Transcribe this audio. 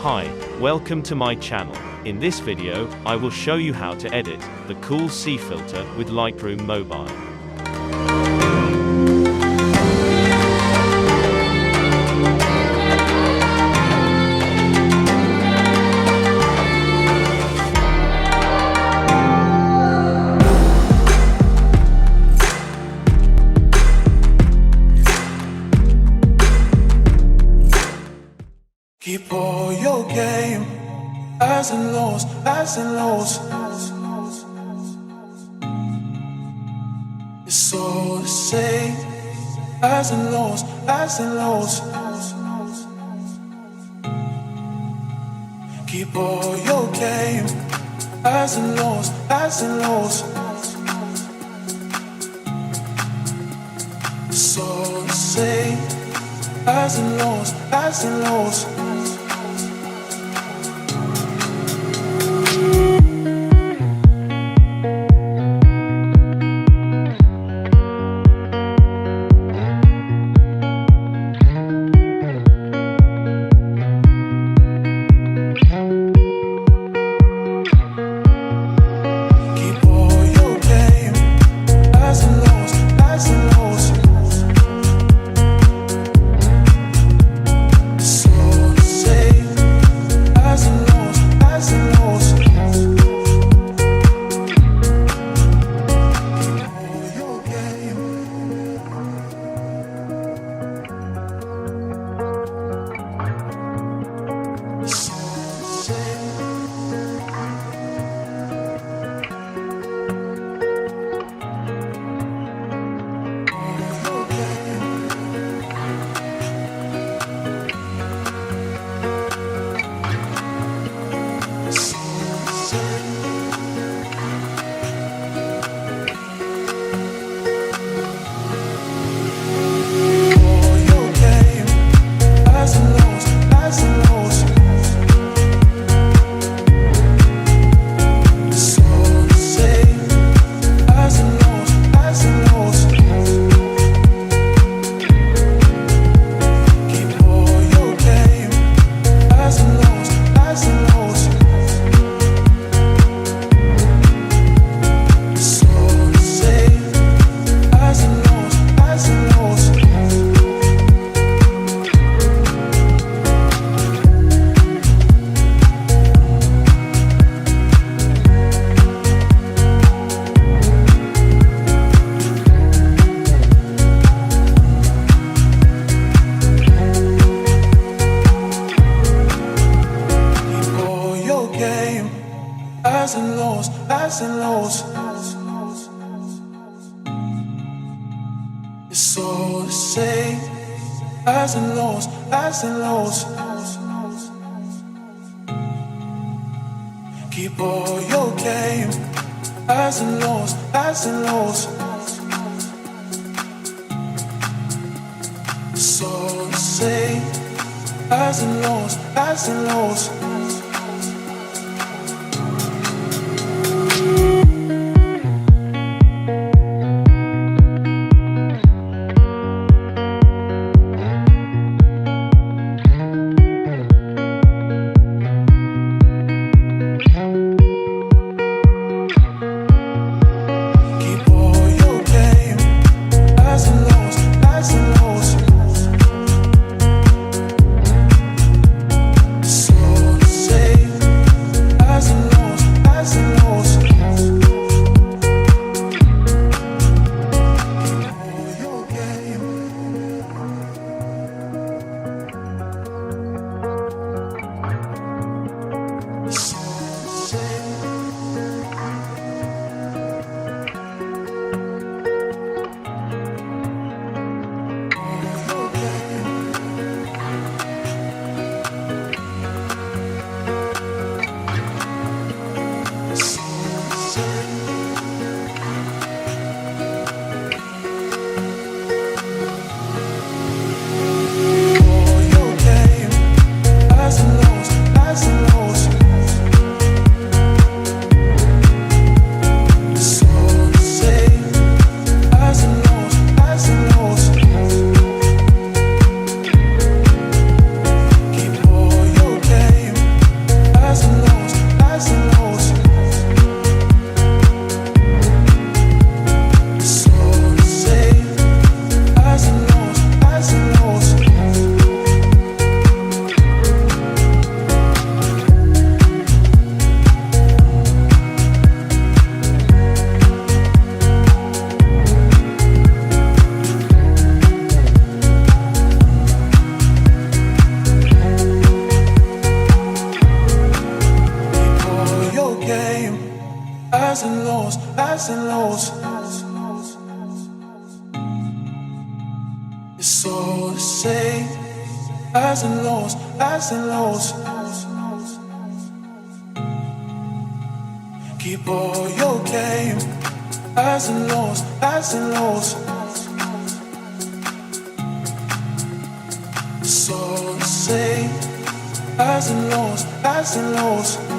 Hi, welcome to my channel. In this video, I will show you how to edit the Cool C filter with Lightroom Mobile. Keep all your game, highs and lows, highs and lows. It's all the same, highs and lows, highs and lows. Keep all your game, highs and lows, highs and lows. It's all the same, highs and lows, highs and lows. Highs and lows, highs and lows. It's all the same. Highs and lows, highs and lows. Keep all your game. Highs and lows, highs and lows. It's all the same. Highs and lows, highs and lows. So highs and lows, highs and lows. It's all the same, highs and lows, highs and lows. Keep all your game, highs and lows, highs and lows. It's all the same, highs and lows, highs and lows.